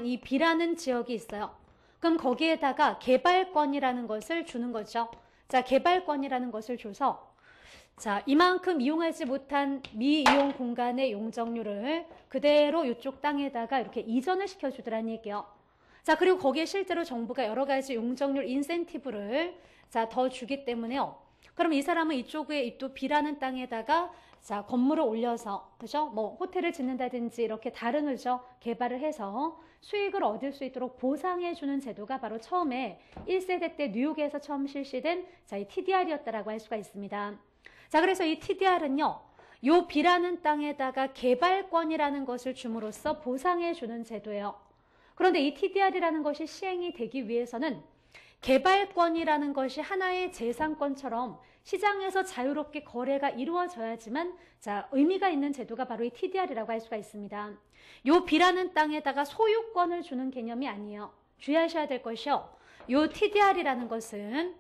이 B라는 지역이 있어요. 그럼 거기에다가 개발권이라는 것을 주는 거죠. 자, 개발권이라는 것을 줘서 자, 이만큼 이용하지 못한 미이용 공간의 용적률을 그대로 이쪽 땅에다가 이렇게 이전을 시켜주더란 얘기예요. 자, 그리고 거기에 실제로 정부가 여러 가지 용적률 인센티브를 자, 더 주기 때문에요. 그럼 이 사람은 이쪽에 또 B라는 땅에다가 자, 건물을 올려서, 그죠? 뭐, 호텔을 짓는다든지 이렇게 다른, 그죠? 개발을 해서 수익을 얻을 수 있도록 보상해주는 제도가 바로 처음에 1세대 때 뉴욕에서 처음 실시된 자, 이 TDR이었다라고 할 수가 있습니다. 자, 그래서 이 TDR은요, 요 B라는 땅에다가 개발권이라는 것을 줌으로써 보상해주는 제도예요. 그런데 이 TDR이라는 것이 시행이 되기 위해서는 개발권이라는 것이 하나의 재산권처럼 시장에서 자유롭게 거래가 이루어져야지만 자, 의미가 있는 제도가 바로 이 TDR이라고 할 수가 있습니다. 요 B라는 땅에다가 소유권을 주는 개념이 아니에요. 주의하셔야 될 것이요. 요 TDR이라는 것은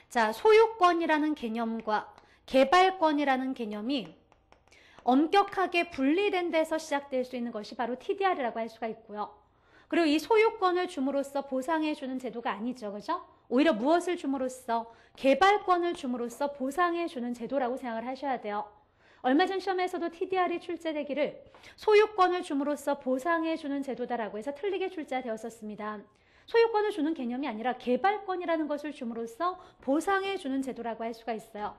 자, 소유권이라는 개념과 개발권이라는 개념이 엄격하게 분리된 데서 시작될 수 있는 것이 바로 TDR이라고 할 수가 있고요. 그리고 이 소유권을 줌으로써 보상해주는 제도가 아니죠. 그죠? 오히려 무엇을 줌으로써? 개발권을 줌으로써 보상해주는 제도라고 생각을 하셔야 돼요. 얼마 전 시험에서도 TDR이 출제되기를 소유권을 줌으로써 보상해주는 제도다라고 해서 틀리게 출제되었었습니다. 소유권을 주는 개념이 아니라 개발권이라는 것을 줌으로써 보상해주는 제도라고 할 수가 있어요.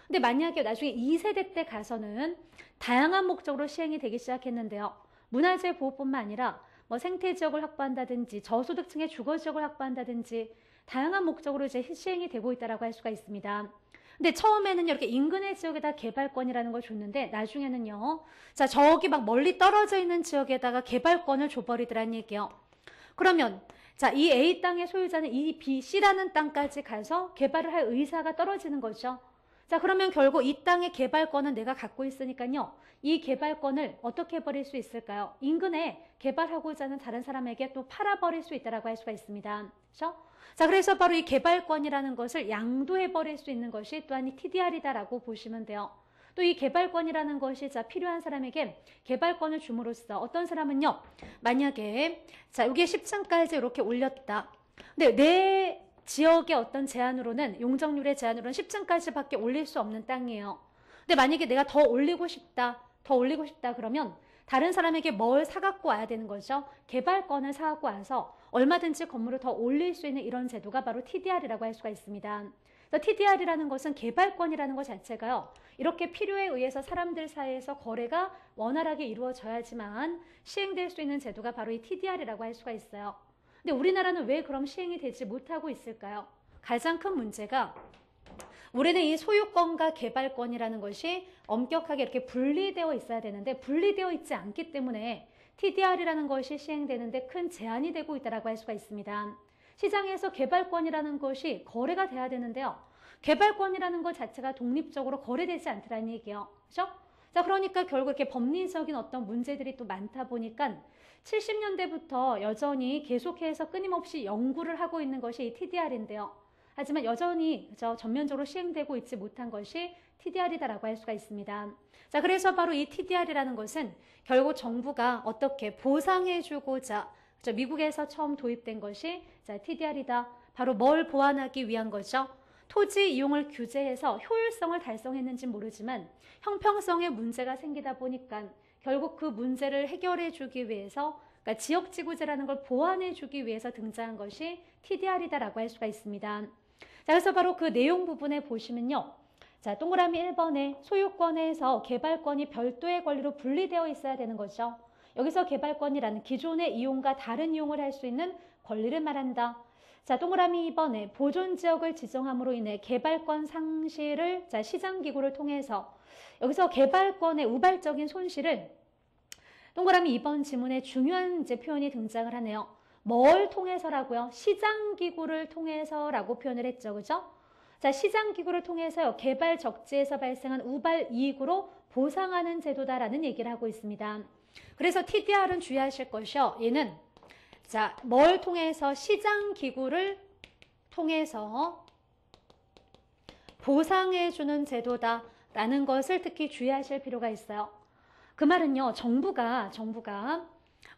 근데 만약에 나중에 2세대 때 가서는 다양한 목적으로 시행이 되기 시작했는데요. 문화재 보호뿐만 아니라 뭐 생태지역을 확보한다든지 저소득층의 주거지역을 확보한다든지 다양한 목적으로 이제 시행이 되고 있다라고 할 수가 있습니다. 근데 처음에는 이렇게 인근의 지역에다 개발권이라는 걸 줬는데 나중에는요. 자, 저기 막 멀리 떨어져 있는 지역에다가 개발권을 줘버리더란 얘기예요. 그러면 자, 이 A 땅의 소유자는 이 B, C라는 땅까지 가서 개발을 할 의사가 떨어지는 거죠. 자, 그러면 결국 이 땅의 개발권은 내가 갖고 있으니까요. 이 개발권을 어떻게 해버릴 수 있을까요? 인근에 개발하고자 하는 다른 사람에게 또 팔아버릴 수 있다고 할 수가 있습니다. 그렇죠? 자, 그래서 바로 이 개발권이라는 것을 양도해버릴 수 있는 것이 또한 이 TDR이다라고 보시면 돼요. 또 이 개발권이라는 것이 자, 필요한 사람에게 개발권을 줌으로써 어떤 사람은요. 만약에 자, 여기에 10층까지 이렇게 올렸다. 근데 내 지역의 어떤 제한으로는 용적률의 제한으로는 10층까지 밖에 올릴 수 없는 땅이에요. 근데 만약에 내가 더 올리고 싶다 그러면 다른 사람에게 뭘 사갖고 와야 되는 거죠. 개발권을 사갖고 와서 얼마든지 건물을 더 올릴 수 있는 이런 제도가 바로 TDR이라고 할 수가 있습니다. TDR이라는 것은 개발권이라는 것 자체가요. 이렇게 필요에 의해서 사람들 사이에서 거래가 원활하게 이루어져야지만 시행될 수 있는 제도가 바로 이 TDR이라고 할 수가 있어요. 근데 우리나라는 왜 그럼 시행이 되지 못하고 있을까요? 가장 큰 문제가 우리는 이 소유권과 개발권이라는 것이 엄격하게 이렇게 분리되어 있어야 되는데 분리되어 있지 않기 때문에 TDR이라는 것이 시행되는데 큰 제한이 되고 있다고 할 수가 있습니다. 시장에서 개발권이라는 것이 거래가 돼야 되는데요. 개발권이라는 것 자체가 독립적으로 거래되지 않더라는 얘기예요. 그렇죠? 자, 그러니까 결국 이렇게 법리적인 어떤 문제들이 또 많다 보니까 70년대부터 여전히 계속해서 끊임없이 연구를 하고 있는 것이 이 TDR인데요. 하지만 여전히 전면적으로 시행되고 있지 못한 것이 TDR이다라고 할 수가 있습니다. 자, 그래서 바로 이 TDR이라는 것은 결국 정부가 어떻게 보상해주고자 미국에서 처음 도입된 것이 자, TDR이다. 바로 뭘 보완하기 위한 거죠? 토지 이용을 규제해서 효율성을 달성했는지는 모르지만 형평성에 문제가 생기다 보니까 결국 그 문제를 해결해 주기 위해서 그러니까 지역지구제라는 걸 보완해 주기 위해서 등장한 것이 TDR이다라고 할 수가 있습니다. 자, 그래서 바로 그 내용 부분에 보시면요. 자, 동그라미 1번에 소유권에서 개발권이 별도의 권리로 분리되어 있어야 되는 거죠. 여기서 개발권이라는 기존의 이용과 다른 이용을 할 수 있는 권리를 말한다. 자, 동그라미 2번에 보존지역을 지정함으로 인해 개발권 상실을 자, 시장기구를 통해서 여기서 개발권의 우발적인 손실을 동그라미 2번 지문에 중요한 이제 표현이 등장을 하네요. 뭘 통해서라고요? 시장기구를 통해서라고 표현을 했죠. 그죠? 자, 시장기구를 통해서요. 개발 적지에서 발생한 우발 이익으로 보상하는 제도다라는 얘기를 하고 있습니다. 그래서 TDR은 주의하실 것이요. 얘는 자, 뭘 통해서? 시장기구를 통해서 보상해주는 제도다라는 것을 특히 주의하실 필요가 있어요. 그 말은요. 정부가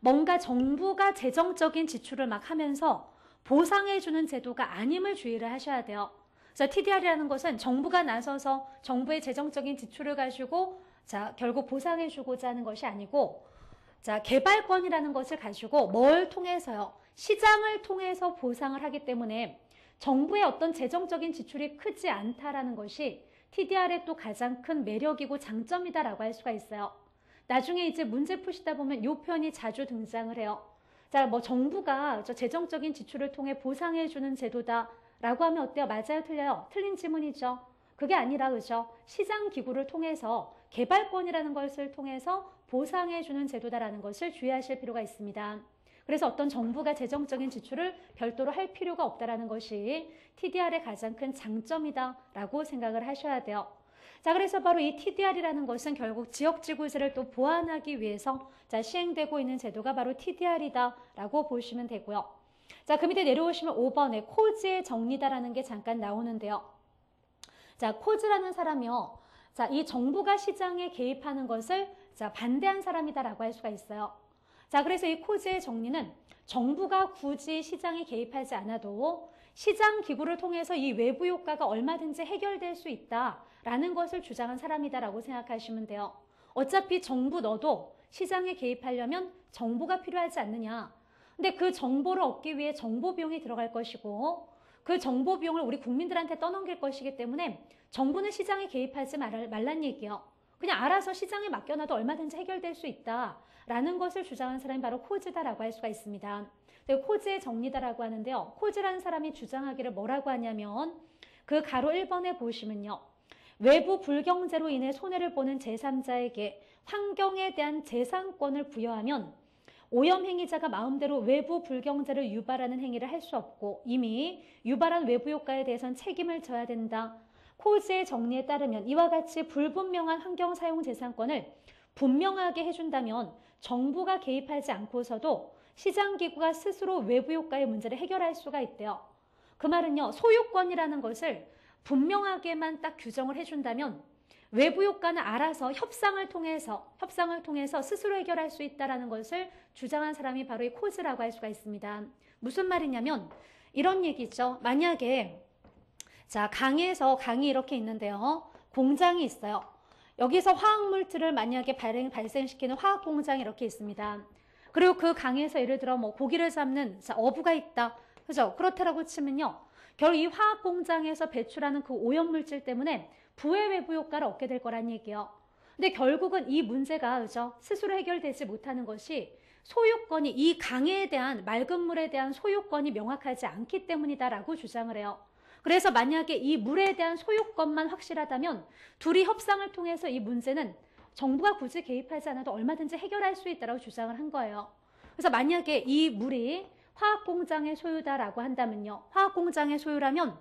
뭔가 정부가 재정적인 지출을 막 하면서 보상해주는 제도가 아님을 주의를 하셔야 돼요. 그래서 TDR이라는 것은 정부가 나서서 정부의 재정적인 지출을 가지고 결국 보상해주고자 하는 것이 아니고 개발권이라는 것을 가지고 뭘 통해서요? 시장을 통해서 보상을 하기 때문에 정부의 어떤 재정적인 지출이 크지 않다라는 것이 TDR의 또 가장 큰 매력이고 장점이다라고 할 수가 있어요. 나중에 이제 문제 푸시다 보면 이 표현이 자주 등장을 해요. 정부가 재정적인 지출을 통해 보상해주는 제도다라고 하면 어때요? 맞아요? 틀려요? 틀린 지문이죠. 그게 아니라 그죠? 시장 기구를 통해서 개발권이라는 것을 통해서 보상해주는 제도다라는 것을 주의하실 필요가 있습니다. 그래서 어떤 정부가 재정적인 지출을 별도로 할 필요가 없다라는 것이 TDR의 가장 큰 장점이다라고 생각을 하셔야 돼요. 그래서 바로 이 TDR이라는 것은 결국 지역지구제를 또 보완하기 위해서 시행되고 있는 제도가 바로 TDR이다라고 보시면 되고요. 그 밑에 내려오시면 5번에 코즈의 정리다라는 게 잠깐 나오는데요. 코즈라는 사람이요. 이 정부가 시장에 개입하는 것을 반대한 사람이다라고 할 수가 있어요. 그래서 이 코즈의 정리는 정부가 굳이 시장에 개입하지 않아도 시장 기구를 통해서 이 외부 효과가 얼마든지 해결될 수 있다라는 것을 주장한 사람이다라고 생각하시면 돼요. 어차피 정부 너도 시장에 개입하려면 정보가 필요하지 않느냐. 근데 그 정보를 얻기 위해 정보 비용이 들어갈 것이고 그 정보 비용을 우리 국민들한테 떠넘길 것이기 때문에 정부는 시장에 개입하지 말란 얘기예요. 그냥 알아서 시장에 맡겨놔도 얼마든지 해결될 수 있다라는 것을 주장한 사람이 바로 코즈다라고 할 수가 있습니다. 코즈의 정리다라고 하는데요. 코즈라는 사람이 주장하기를 뭐라고 하냐면 그 가로 1번에 보시면요. 외부 불경제로 인해 손해를 보는 제3자에게 환경에 대한 재산권을 부여하면 오염행위자가 마음대로 외부 불경제를 유발하는 행위를 할 수 없고 이미 유발한 외부 효과에 대해서는 책임을 져야 된다. 코즈의 정리에 따르면 이와 같이 불분명한 환경사용재산권을 분명하게 해준다면 정부가 개입하지 않고서도 시장기구가 스스로 외부 효과의 문제를 해결할 수가 있대요. 그 말은요. 소유권이라는 것을 분명하게만 딱 규정을 해준다면 외부 효과는 알아서 협상을 통해서 스스로 해결할 수 있다는 것을 주장한 사람이 바로 이 코즈라고 할 수가 있습니다. 무슨 말이냐면 이런 얘기죠. 만약에 강이 이렇게 있는데요. 공장이 있어요. 여기서 화학물질을 만약에 발생시키는 화학공장이 이렇게 있습니다. 그리고 그 강에서 예를 들어 고기를 잡는 어부가 있다. 그죠? 그렇다라고 치면요. 결국 이 화학공장에서 배출하는 그 오염물질 때문에 부의 외부 효과를 얻게 될 거란 얘기예요. 근데 결국은 이 문제가 그죠? 스스로 해결되지 못하는 것이 소유권이 이 강에 대한 맑은 물에 대한 소유권이 명확하지 않기 때문이다라고 주장을 해요. 그래서 만약에 이 물에 대한 소유권만 확실하다면 둘이 협상을 통해서 이 문제는 정부가 굳이 개입하지 않아도 얼마든지 해결할 수 있다고 주장을 한 거예요. 그래서 만약에 이 물이 화학공장의 소유다라고 한다면요. 화학공장의 소유라면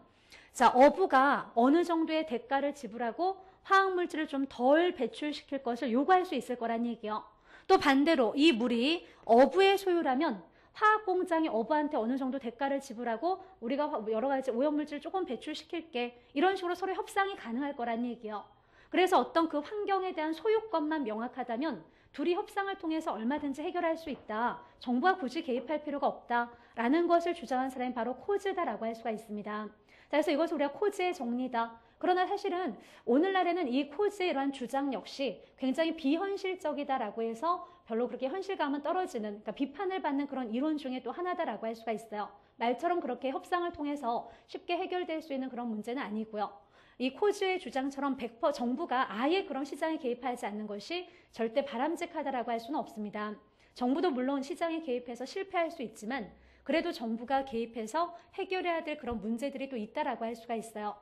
어부가 어느 정도의 대가를 지불하고 화학물질을 좀 덜 배출시킬 것을 요구할 수 있을 거란 얘기예요. 또 반대로 이 물이 어부의 소유라면 화학공장이 어부한테 어느 정도 대가를 지불하고 우리가 여러 가지 오염물질을 조금 배출시킬게 이런 식으로 서로 협상이 가능할 거란 얘기예요. 그래서 어떤 그 환경에 대한 소유권만 명확하다면 둘이 협상을 통해서 얼마든지 해결할 수 있다. 정부가 굳이 개입할 필요가 없다라는 것을 주장한 사람이 바로 코즈다라고 할 수가 있습니다. 그래서 이것을 우리가 코즈의 정리다. 그러나 사실은 오늘날에는 이 코즈의 이러한 주장 역시 굉장히 비현실적이다라고 해서 별로 그렇게 현실감은 떨어지는, 그러니까 비판을 받는 그런 이론 중에 또 하나다라고 할 수가 있어요. 말처럼 그렇게 협상을 통해서 쉽게 해결될 수 있는 그런 문제는 아니고요. 이 코즈의 주장처럼 100% 정부가 아예 그런 시장에 개입하지 않는 것이 절대 바람직하다라고 할 수는 없습니다. 정부도 물론 시장에 개입해서 실패할 수 있지만 그래도 정부가 개입해서 해결해야 될 그런 문제들이 또 있다라고 할 수가 있어요.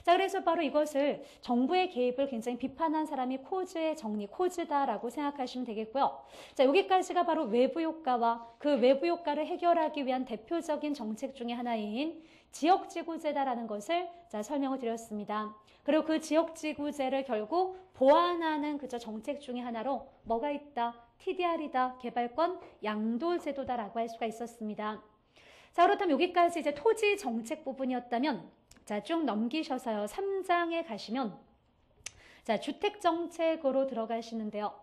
그래서 바로 이것을 정부의 개입을 굉장히 비판한 사람이 코즈의 정리, 코즈다라고 생각하시면 되겠고요. 여기까지가 바로 외부 효과와 그 외부 효과를 해결하기 위한 대표적인 정책 중에 하나인 지역지구제다라는 것을 설명을 드렸습니다. 그리고 그 지역지구제를 결국 보완하는 정책 중에 하나로 뭐가 있다? TDR이다. 개발권 양도제도다라고 할 수가 있었습니다. 그렇다면 여기까지 이제 토지 정책 부분이었다면 쭉 넘기셔서요. 3장에 가시면 주택정책으로 들어가시는데요.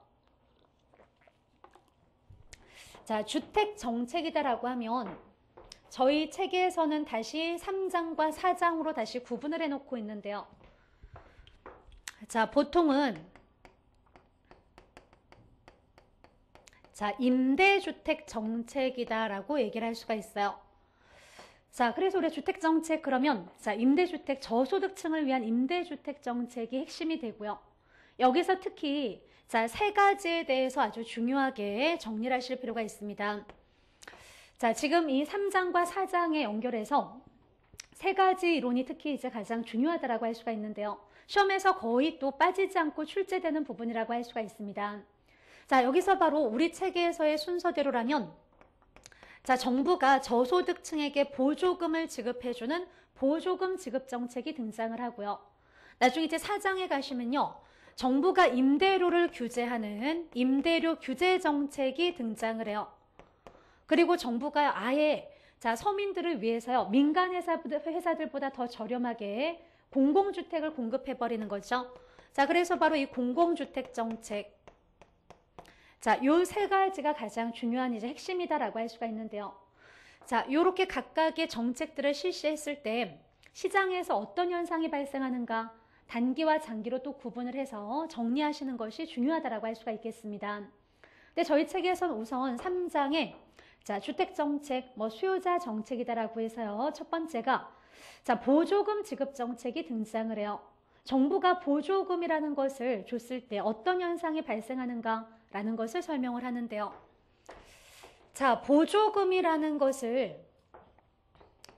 자, 주택 정책이다라고 하면 저희 책에서는 다시 3장과 4장으로 다시 구분을 해놓고 있는데요. 자, 보통은 자, 임대주택 정책이다라고 얘기를 할 수가 있어요. 자, 그래서 우리 주택정책 그러면 자, 임대주택 저소득층을 위한 임대주택 정책이 핵심이 되고요. 여기서 특히 자, 세 가지에 대해서 아주 중요하게 정리를 하실 필요가 있습니다. 자, 지금 이 3장과 4장에 연결해서 세 가지 이론이 특히 이제 가장 중요하다라고 할 수가 있는데요. 시험에서 거의 또 빠지지 않고 출제되는 부분이라고 할 수가 있습니다. 자, 여기서 바로 우리 체계에서의 순서대로라면 자, 정부가 저소득층에게 보조금을 지급해주는 보조금 지급 정책이 등장을 하고요. 나중에 이제 4장에 가시면요. 정부가 임대료를 규제하는 임대료 규제 정책이 등장을 해요. 그리고 정부가 아예 자, 서민들을 위해서요. 민간 회사들보다 더 저렴하게 공공주택을 공급해버리는 거죠. 자, 그래서 바로 이 공공주택 정책. 자, 요 세 가지가 가장 중요한 이제 핵심이다라고 할 수가 있는데요. 자, 요렇게 각각의 정책들을 실시했을 때 시장에서 어떤 현상이 발생하는가 단기와 장기로 또 구분을 해서 정리하시는 것이 중요하다라고 할 수가 있겠습니다. 근데 저희 책에서는 우선 3장에 자, 주택정책, 수요자 정책이다라고 해서요. 첫 번째가 자, 보조금 지급 정책이 등장을 해요. 정부가 보조금이라는 것을 줬을 때 어떤 현상이 발생하는가라는 것을 설명을 하는데요. 자, 보조금이라는 것을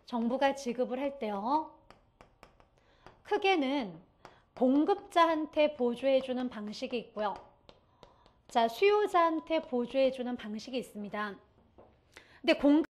정부가 지급을 할 때요. 크게는 공급자한테 보조해주는 방식이 있고요. 자, 수요자한테 보조해주는 방식이 있습니다. 근데